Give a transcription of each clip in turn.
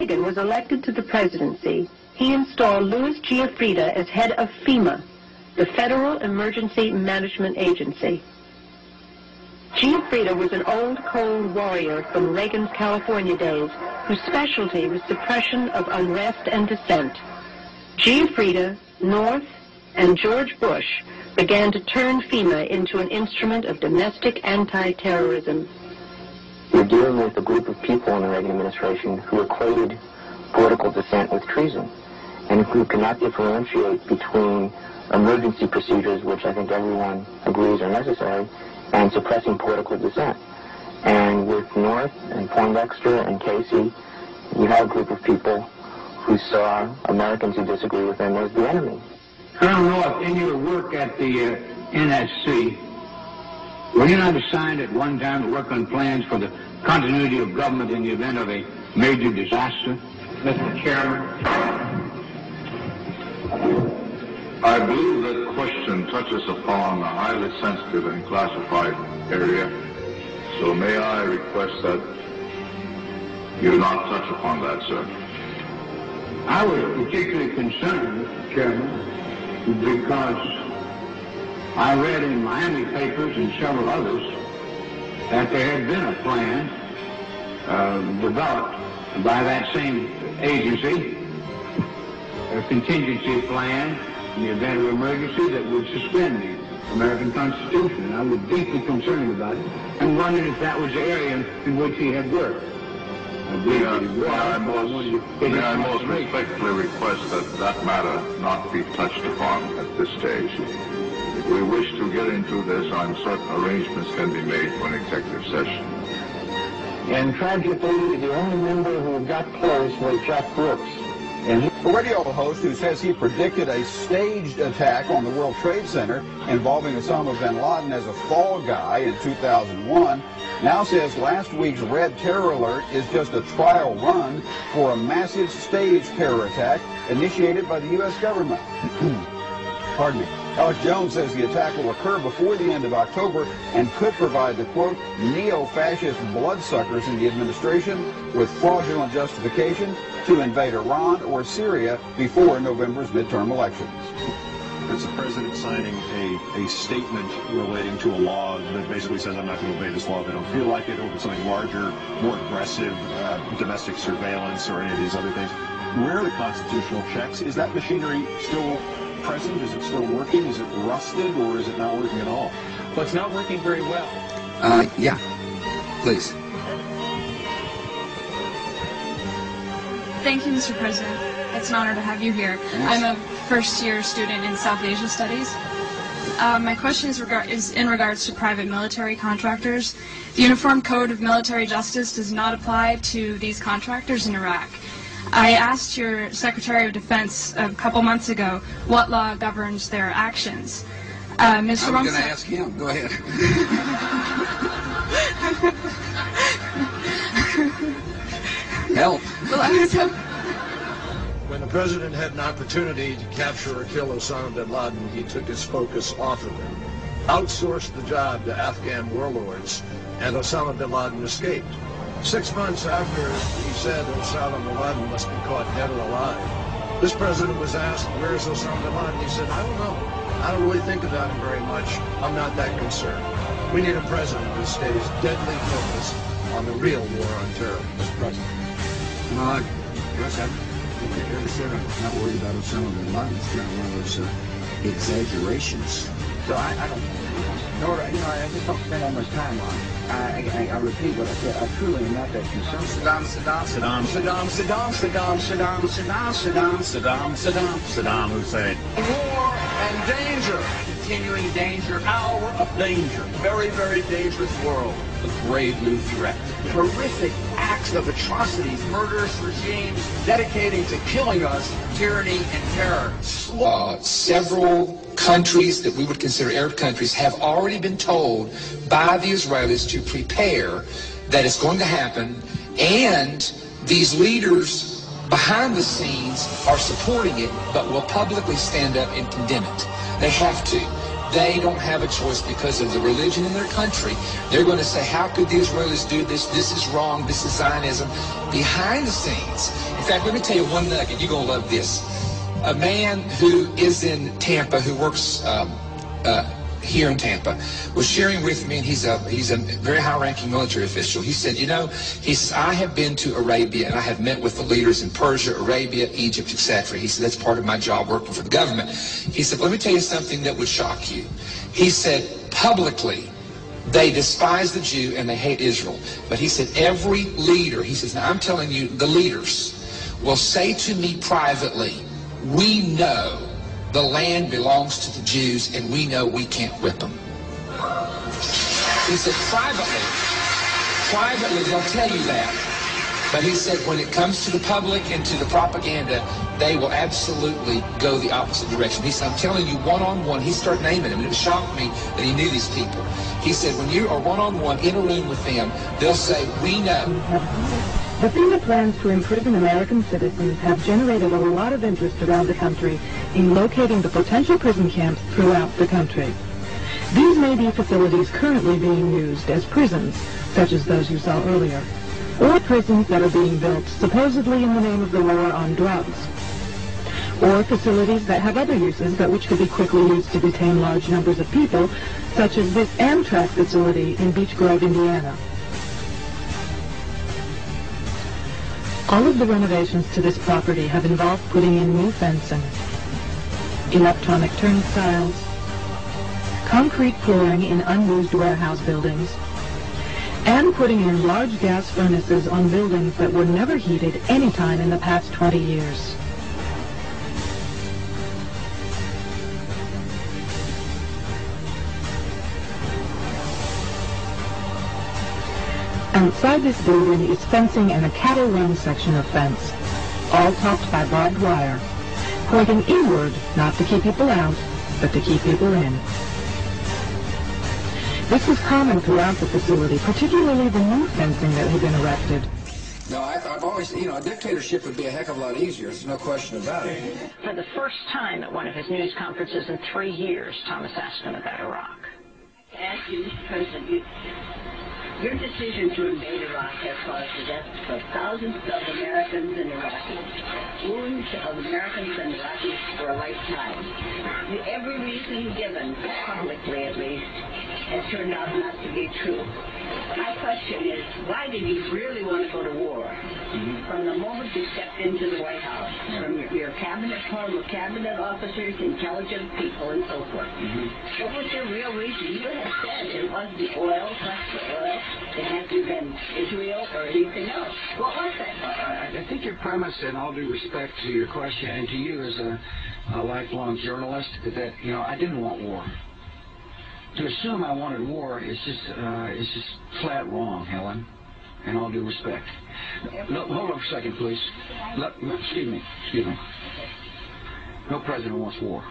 Reagan was elected to the presidency, he installed Louis Giuffrida as head of FEMA, the Federal Emergency Management Agency. Giuffrida was an old cold warrior from Reagan's California days, whose specialty was suppression of unrest and dissent. Giuffrida, North, and George Bush began to turn FEMA into an instrument of domestic anti-terrorism. You're dealing with a group of people in the Reagan administration who equated political dissent with treason, and who cannot differentiate between emergency procedures, which I think everyone agrees are necessary, and suppressing political dissent. And with North and Poindexter and Casey, you have a group of people who saw Americans who disagree with them as the enemy. Colonel North, in your work at the NSC, were you not assigned at one time to work on plans for the continuity of government in the event of a major disaster? Mr. Chairman. I believe that question touches upon a highly sensitive and classified area, so may I request that you not touch upon that, sir. I was particularly concerned, Mr. Chairman, because I read in Miami papers and several others that there had been a plan developed by that same agency, a contingency plan in the event of emergency that would suspend the American Constitution. And I was deeply concerned about it and wondered if that was the area in which he had worked. May I most respectfully request that that matter not be touched upon at this stage. If we wish to get into this, I'm certain arrangements can be made for an executive session. And tragically, the only member who got close was Jack Brooks. A radio host who says he predicted a staged attack on the World Trade Center involving Osama bin Laden as a fall guy in 2001 now says last week's Red Terror Alert is just a trial run for a massive staged terror attack initiated by the U.S. government. Pardon me. Alex Jones says the attack will occur before the end of October and could provide the, quote, neo-fascist bloodsuckers in the administration with fraudulent justification to invade Iran or Syria before November's midterm elections. It's the president signing a statement relating to a law that basically says, I'm not going to obey this law if I don't feel like it, or something larger, more aggressive, domestic surveillance or any of these other things. Where are the constitutional checks? Is that machinery still present? Is it still working? Is it rusted, or is it not working at all? Well, it's not working very well. Yeah, please. Thank you, Mr. President. It's an honor to have you here. Yes. I'm a first-year student in South Asia Studies. My question is in regards to private military contractors. The Uniform Code of Military Justice does not apply to these contractors in Iraq. I asked your Secretary of Defense a couple months ago what law governs their actions. Mr. I'm going to ask him. Go ahead. Help. When the president had an opportunity to capture or kill Osama bin Laden, he took his focus off of him, outsourced the job to Afghan warlords, and Osama bin Laden escaped. 6 months after he said Osama bin Laden must be caught dead or alive, this president was asked, where's Osama bin Laden? He said, I don't know. I don't really think about him very much. I'm not that concerned. We need a president who stays deadly focused on the real war on terror, Mr. President. Yes, I'm not worried about Osama bin Laden. It's not one of those exaggerations. So I don't, Nora, I just don't spend that much time on it. I repeat what I said. I truly am not that concerned. Saddam Hussein. War and danger. Continuing danger. Hour of danger. Very, very dangerous world. A grave new threat. Horrific acts of atrocities, murderous regimes dedicating to killing us, tyranny and terror. Several countries that we would consider Arab countries have already been told by the Israelis to prepare that it's going to happen, and these leaders behind the scenes are supporting it, but will publicly stand up and condemn it. They have to. they don't have a choice because of the religion in their country. They're going to say, how could the Israelis do this? This is wrong. This is Zionism. Behind the scenes. In fact, let me tell you one nugget. You're going to love this. A man who is in Tampa, who works here in Tampa, was sharing with me, and he's a very high-ranking military official. He said, you know, he says, I have been to Arabia, and I have met with the leaders in Persia, Arabia, Egypt, etc. He said, that's part of my job working for the government. He said, let me tell you something that would shock you. He said, publicly, they despise the Jew and they hate Israel. But he said, every leader, he says, now I'm telling you, the leaders will say to me privately, we know the land belongs to the Jews, and we know we can't whip them. He said, privately they'll tell you that. But he said, when it comes to the public and to the propaganda, they will absolutely go the opposite direction. He said, I'm telling you, one-on-one, he started naming them, and it shocked me that he knew these people. He said, when you are one-on-one in a room with them, they'll say, we know. The FEMA plans to imprison American citizens have generated a lot of interest around the country in locating the potential prison camps throughout the country. These may be facilities currently being used as prisons, such as those you saw earlier, or prisons that are being built supposedly in the name of the war on drugs, or facilities that have other uses but which could be quickly used to detain large numbers of people, such as this Amtrak facility in Beech Grove, Indiana. All of the renovations to this property have involved putting in new fencing, electronic turnstiles, concrete flooring in unused warehouse buildings, and putting in large gas furnaces on buildings that were never heated any time in the past 20 years. Outside this building is fencing and a cattle run section of fence, all topped by barbed wire, pointing inward, not to keep people out, but to keep people in. This was common throughout the facility, particularly the new fencing that had been erected. No, I've always, you know, a dictatorship would be a heck of a lot easier. There's no question about it. For the first time at one of his news conferences in 3 years, Thomas asked him about Iraq. Ask you, Mr. President, your decision to invade Iraq has caused the deaths of thousands of Americans and Iraqis, wounds of Americans and Iraqis for a lifetime. Every reason given, publicly at least, has turned out not to be true. My question is, why did you really want to go to war? From the moment you stepped into the White House, from your cabinet, former cabinet officers, intelligent people, and so forth. What was your real reason? You have said it wasn't the oil, plus the oil. It hasn't been Israel or anything else. What was that? I think your premise, in all due respect to your question and to you as a lifelong journalist, is that, you know, I didn't want war. To assume I wanted war is just flat wrong, Helen, in all due respect. No, hold on for a second, please. Excuse me. No president wants war.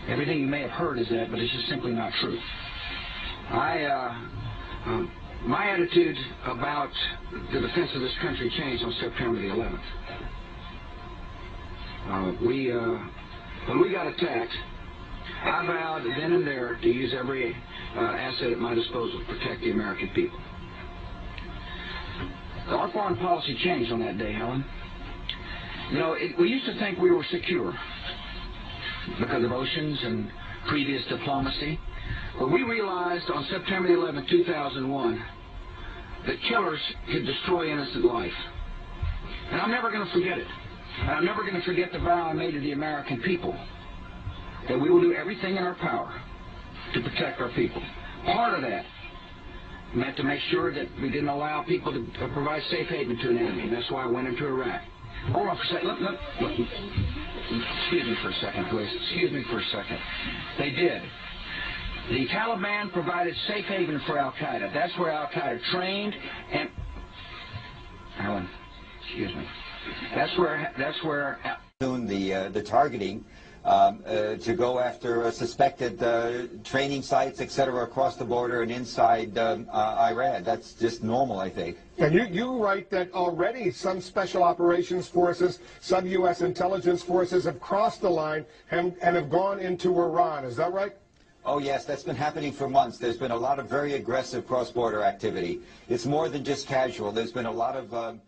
Everything you may have heard is that, but it's just simply not true. My attitude about the defense of this country changed on September the 11th. When we got attacked, I vowed then and there to use every asset at my disposal to protect the American people. Our foreign policy changed on that day, Helen. You know, we used to think we were secure because of oceans and previous diplomacy. But we realized on September 11, 2001, that killers could destroy innocent life. And I'm never going to forget it. And I'm never going to forget the vow I made to the American people, that we will do everything in our power to protect our people. Part of that meant to make sure that we didn't allow people to provide safe haven to an enemy. And that's why I went into Iraq. Hold on for a second. Look. Excuse me for a second, please. Excuse me for a second. They did. The Taliban provided safe haven for Al-Qaeda. That's where Al-Qaeda trained and... Alan, excuse me. That's where... The targeting to go after suspected training sites, etc., across the border and inside Iran. That's just normal, I think. And you write that already some special operations forces, some U.S. intelligence forces have crossed the line and have gone into Iran. Is that right? Oh, yes, that's been happening for months. There's been a lot of very aggressive cross-border activity. It's more than just casual. There's been a lot of